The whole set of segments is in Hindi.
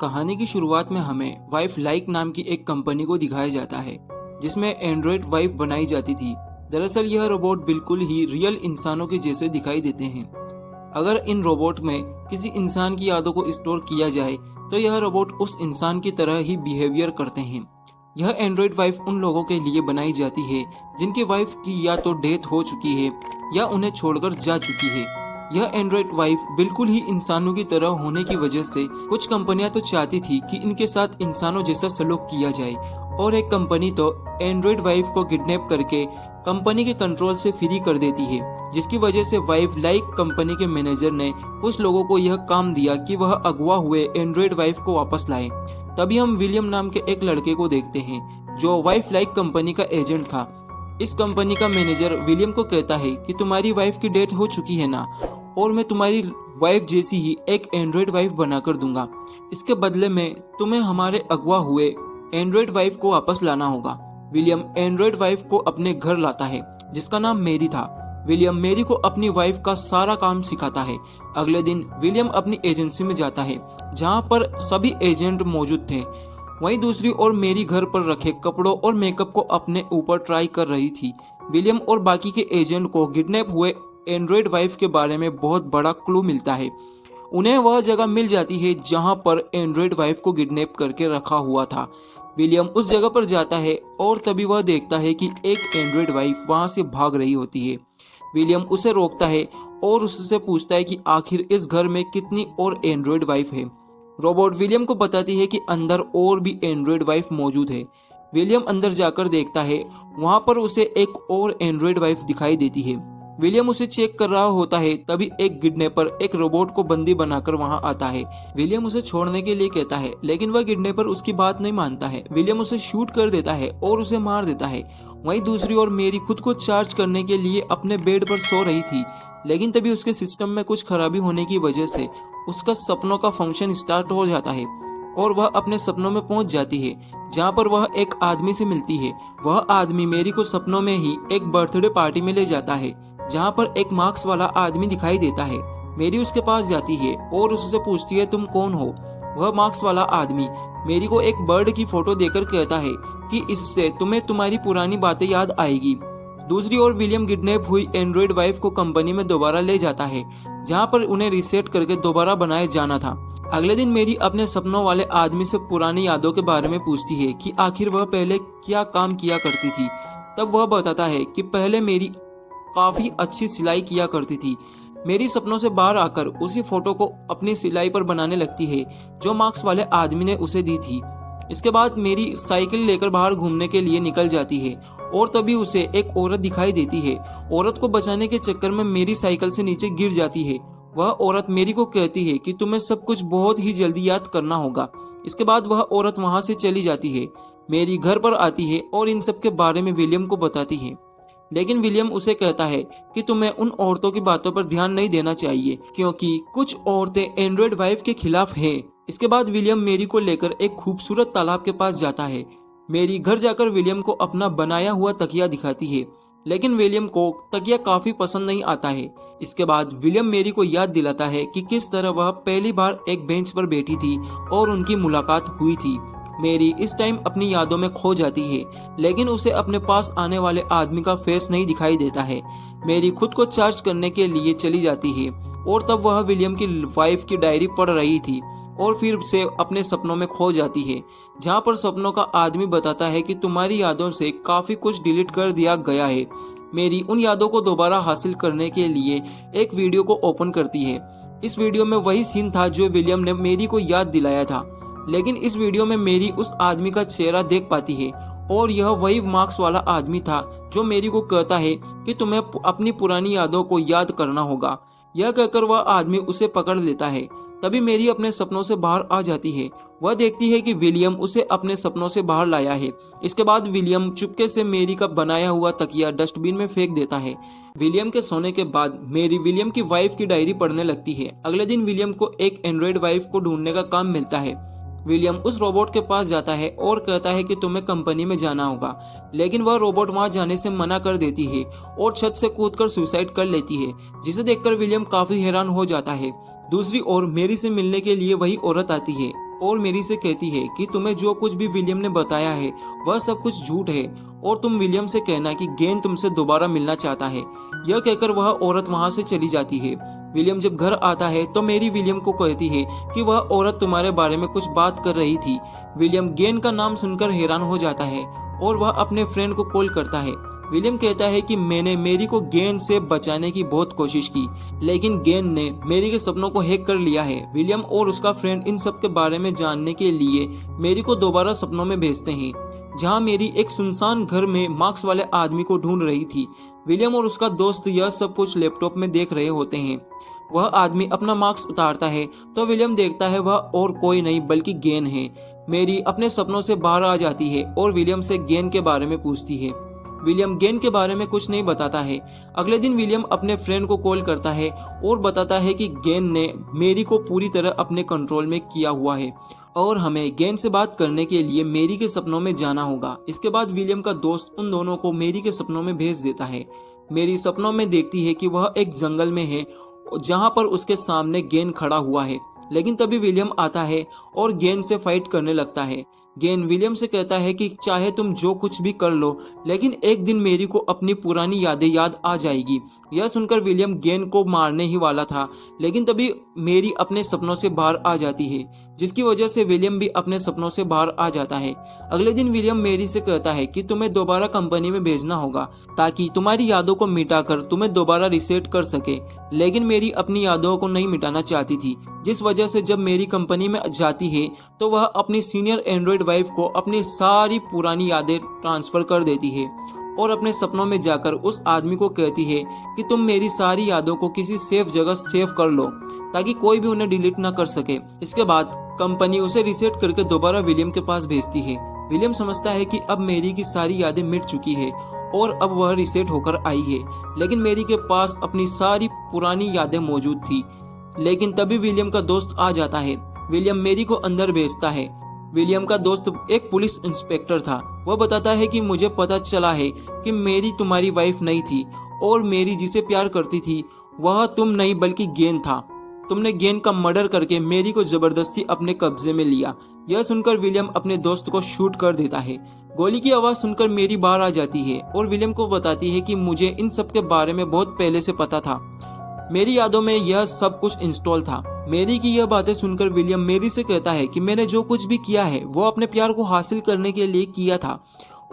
कहानी की शुरुआत में हमें वाइफ लाइक नाम की एक कंपनी को दिखाया जाता है जिसमें एंड्रॉयड वाइफ बनाई जाती थी। दरअसल यह रोबोट बिल्कुल ही रियल इंसानों के जैसे दिखाई देते हैं। अगर इन रोबोट में किसी इंसान की यादों को स्टोर किया जाए तो यह रोबोट उस इंसान की तरह ही बिहेवियर करते हैं। यह एंड्रॉयड वाइफ उन लोगों के लिए बनाई जाती है जिनकी वाइफ की या तो डेथ हो चुकी है या उन्हें छोड़कर जा चुकी है। यह एंड्रॉयड वाइफ बिल्कुल ही इंसानों की तरह होने की वजह से कुछ कंपनियां तो चाहती थी कि इनके साथ इंसानों जैसा सलूक किया जाए, और एक कंपनी तो एंड्रॉयड वाइफ को किडनैप करके कंपनी के कंट्रोल से फ्री कर देती है, जिसकी वजह से वाइफ लाइक कंपनी के मैनेजर ने कुछ लोगों को यह काम दिया कि वह अगवा हुए एंड्रॉयड वाइफ को वापस लाए। तभी हम विलियम नाम के एक लड़के को देखते हैं जो वाइफ लाइक कंपनी का एजेंट था। इस कंपनी का मैनेजर विलियम को कहता है कि तुम्हारी वाइफ की डेथ हो चुकी है ना, और मैं तुम्हारी वाइफ जैसी ही एक एंड्रॉयड वाइफ बनाकर दूंगा। इसके बदले में तुम्हें हमारे अगवा हुए एंड्रॉयड वाइफ को वापस लाना होगा। विलियम एंड्रॉयड वाइफ को अपने घर लाता है जिसका नाम मेरी था। विलियम मेरी को अपनी वाइफ का सारा काम सिखाता है। अगले दिन विलियम अपनी एजेंसी में जाता है जहां पर सभी एजेंट मौजूद थे। वहीं दूसरी ओर मेरी घर पर रखे कपड़ों और मेकअप को अपने ऊपर ट्राई कर रही थी। विलियम और बाकी के एजेंट को किडनैप हुए एंड्रॉयड वाइफ के बारे में बहुत बड़ा क्लू मिलता है। उन्हें वह जगह मिल जाती है जहां पर एंड्रॉयड वाइफ को किडनैप करके रखा हुआ था। विलियम उस जगह पर जाता है और तभी वह देखता है कि एक एंड्रॉयड वाइफ वहां से भाग रही होती है। विलियम उसे रोकता है और उससे पूछता है कि आखिर इस घर में कितनी और एंड्रॉयड वाइफ है। रोबोट विलियम को बताती है कि अंदर और भी एंड्रॉयड वाइफ मौजूद है। विलियम अंदर जाकर देखता है, वहां पर उसे एक और एंड्रॉयड वाइफ दिखाई देती है। विलियम उसे चेक कर रहा होता है तभी एक किडनैपर एक रोबोट को बंदी बनाकर वहां आता है। विलियम उसे छोड़ने के लिए कहता है लेकिन वह किडनैपर उसकी बात नहीं मानता है। विलियम उसे शूट कर देता है और उसे मार देता है। वहीं दूसरी ओर मेरी खुद को चार्ज करने के लिए अपने बेड पर सो रही थी, लेकिन तभी उसके सिस्टम में कुछ खराबी होने की वजह से उसका सपनों का फंक्शन स्टार्ट हो जाता है और वह अपने सपनों में पहुंच जाती है जहां पर वह एक आदमी से मिलती है। वह आदमी मेरी को सपनों में ही एक बर्थडे पार्टी में ले जाता है जहां पर एक मार्क्स वाला आदमी दिखाई देता है। मेरी उसके पास जाती है और उससे पूछती है तुम कौन हो। वह मार्क्स वाला आदमी मेरी को एक बर्ड की फोटो देकर कहता है कि इससे तुम्हें तुम्हारी पुरानी बातें याद आएगी। दूसरी ओर विलियम किडनैप हुई एंड्रॉयड वाइफ को कंपनी में दोबारा ले जाता है जहां पर उन्हें रिसेट करके दोबारा बनाए जाना था। अगले दिन मेरी अपने सपनों वाले आदमी से पुरानी यादों के बारे में पूछती है कि आखिर वह पहले क्या काम किया करती थी। तब वह बताता है कि पहले मेरी काफी अच्छी सिलाई किया करती थी। मेरी सपनों से बाहर आकर उसी फोटो को अपनी सिलाई पर बनाने लगती है जो मार्क्स वाले आदमी ने उसे दी थी। इसके बाद मेरी साइकिल लेकर बाहर घूमने के लिए निकल जाती है और तभी उसे एक औरत दिखाई देती है। औरत को बचाने के चक्कर में मेरी साइकिल से नीचे गिर जाती है। वह औरत मेरी को कहती है कि तुम्हें सब कुछ बहुत ही जल्दी याद करना होगा। इसके बाद वह औरत वहां से चली जाती है। मेरी घर पर आती है और इन सब के बारे में विलियम को बताती है, लेकिन विलियम उसे कहता है कि तुम्हें उन औरतों की बातों पर ध्यान नहीं देना चाहिए क्योंकि कुछ औरतें एंड्रॉयड वाइफ के खिलाफ है। इसके बाद विलियम मेरी को लेकर एक खूबसूरत तालाब के पास जाता है। मेरी घर जाकर विलियम को अपना बनाया हुआ तकिया दिखाती है, लेकिन विलियम को तकिया काफी पसंद नहीं आता है। इसके बाद विलियम मेरी को याद दिलाता है कि किस तरह वह पहली बार एक बेंच पर बैठी थी और उनकी मुलाकात हुई थी। मेरी इस टाइम अपनी यादों में खो जाती है, लेकिन उसे अपने पास आने वाले आदमी का फेस नहीं दिखाई देता है। मेरी खुद को चार्ज करने के लिए चली जाती है और तब वह विलियम की वाइफ की डायरी पढ़ रही थी और फिर से अपने सपनों में खो जाती है जहां पर सपनों का आदमी बताता है कि तुम्हारी यादों से काफी कुछ डिलीट कर दिया गया है। मेरी उन यादों को दोबारा हासिल करने के लिए एक वीडियो को ओपन करती है। इस वीडियो में वही सीन था जो विलियम ने मेरी को याद दिलाया था, लेकिन इस वीडियो में मेरी उस आदमी का चेहरा देख पाती है और यह वही मार्क्स वाला आदमी था जो मेरी को कहता है कि तुम्हें अपनी पुरानी यादों को याद करना होगा। यह कहकर वह आदमी उसे पकड़ लेता है। तभी मेरी अपने सपनों से बाहर आ जाती है। वह देखती है कि विलियम उसे अपने सपनों से बाहर लाया है। इसके बाद विलियम चुपके से मेरी का बनाया हुआ तकिया डस्टबिन में फेंक देता है। विलियम के सोने के बाद मेरी विलियम की वाइफ की डायरी पढ़ने लगती है। अगले दिन विलियम को एक एंड्रॉयड वाइफ को ढूंढने का काम मिलता है। विलियम उस रोबोट के पास जाता है और कहता है कि तुम्हें कंपनी में जाना होगा, लेकिन वह रोबोट वहां जाने से मना कर देती है और छत से कूदकर सुसाइड कर लेती है, जिसे देखकर विलियम काफी हैरान हो जाता है। दूसरी ओर मेरी से मिलने के लिए वही औरत आती है और मेरी से कहती है कि तुम्हें जो कुछ भी विलियम ने बताया है वह सब कुछ झूठ है और तुम विलियम से कहना कि गेन तुमसे दोबारा मिलना चाहता है। यह कहकर वह औरत वहां से चली जाती है। विलियम जब घर आता है तो मेरी विलियम को कहती है कि वह औरत तुम्हारे बारे में कुछ बात कर रही थी। विलियम गेन का नाम सुनकर हैरान हो जाता है और वह अपने फ्रेंड को कॉल करता है। विलियम कहता है कि मैंने मेरी को गेन से बचाने की बहुत कोशिश की, लेकिन गेन ने मेरी के सपनों को हैक कर लिया है। विलियम और उसका फ्रेंड इन सब के बारे में जानने के लिए मेरी को दोबारा सपनों में भेजते हैं, जहां मेरी एक सुनसान घर में मार्क्स वाले आदमी को ढूंढ रही थी। विलियम और उसका दोस्त यह सब कुछ लैपटॉप में देख रहे होते हैं। वह आदमी अपना मार्क्स उतारता है तो विलियम देखता है वह और कोई नहीं बल्कि गेन है। मेरी अपने सपनों से बाहर आ जाती है और विलियम से गेन के बारे में पूछती है। विलियम गेन के बारे में कुछ नहीं बताता है। अगले दिन विलियम अपने फ्रेंड को कॉल करता है और बताता है कि गेन ने मेरी को पूरी तरह अपने कंट्रोल में किया हुआ है और हमें गेन से बात करने के लिए मेरी के सपनों में जाना होगा। इसके बाद विलियम का दोस्त उन दोनों को मेरी के सपनों में भेज देता है। मेरी सपनों में देखती है कि वह एक जंगल में है जहां पर उसके सामने गेन खड़ा हुआ है, लेकिन तभी विलियम आता है और गेन से फाइट करने लगता है। गेन विलियम से कहता है कि चाहे तुम जो कुछ भी कर लो, लेकिन एक दिन मेरी को अपनी पुरानी यादें याद आ जाएगी। यह सुनकर विलियम गेन को मारने ही वाला था, लेकिन तभी मेरी अपने सपनों से बाहर आ जाती है, जिसकी वजह से विलियम भी अपने सपनों से बाहर आ जाता है। अगले दिन विलियम मेरी से कहता है कि तुम्हें दोबारा कंपनी में भेजना होगा ताकि तुम्हारी यादों को मिटाकर तुम्हें दोबारा रिसेट कर सके, लेकिन मेरी अपनी यादों को नहीं मिटाना चाहती थी, जिस वजह से जब मेरी कंपनी में जाती है तो वह अपनी सीनियर एंड्रॉइड वाइफ को अपनी सारी पुरानी यादें ट्रांसफर कर देती है और अपने सपनों में जाकर उस आदमी को कहती है कि तुम मेरी सारी यादों को किसी सेफ जगह सेव कर लो ताकि कोई भी उन्हें डिलीट ना कर सके। इसके बाद कंपनी उसे रिसेट करके दोबारा विलियम के पास भेजती है। विलियम समझता है कि अब मेरी की सारी यादें मिट चुकी है और अब वह रिसेट होकर आई है, लेकिन मेरी के पास अपनी सारी पुरानी यादें मौजूद थी। लेकिन तभी विलियम का दोस्त आ जाता है। विलियम मेरी को अंदर भेजता है। विलियम का दोस्त एक पुलिस इंस्पेक्टर था। वह बताता है कि मुझे पता चला है कि मेरी तुम्हारी वाइफ नहीं थी और मेरी जिसे प्यार करती थी वह तुम नहीं बल्कि गेन था। तुमने गेन का मर्डर करके मेरी को जबरदस्ती अपने कब्जे में लिया। यह सुनकर विलियम अपने दोस्त को शूट कर देता है। गोली की आवाज सुनकर मेरी बाहर आ जाती है और विलियम को बताती है कि मुझे इन सब के बारे में बहुत पहले से पता था। मेरी यादों में यह सब कुछ इंस्टॉल था। मेरी की यह बातें सुनकर विलियम मेरी से कहता है कि मैंने जो कुछ भी किया है वो अपने प्यार को हासिल करने के लिए किया था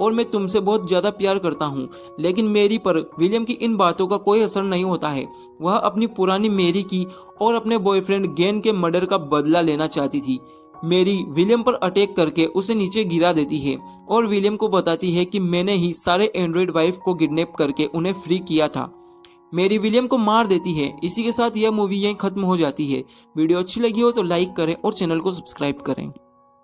और मैं तुमसे बहुत ज्यादा प्यार करता हूँ। लेकिन मेरी पर विलियम की इन बातों का कोई असर नहीं होता है। वह अपनी पुरानी मेरी की और अपने बॉयफ्रेंड गेन के मर्डर का बदला लेना चाहती थी। मेरी विलियम पर अटैक करके उसे नीचे गिरा देती है और विलियम को बताती है कि मैंने ही सारे एंड्रॉइड वाइफ को किडनैप करके उन्हें फ्री किया था। मेरी विलियम को मार देती है। इसी के साथ यह मूवी यहीं खत्म हो जाती है। वीडियो अच्छी लगी हो तो लाइक करें और चैनल को सब्सक्राइब करें।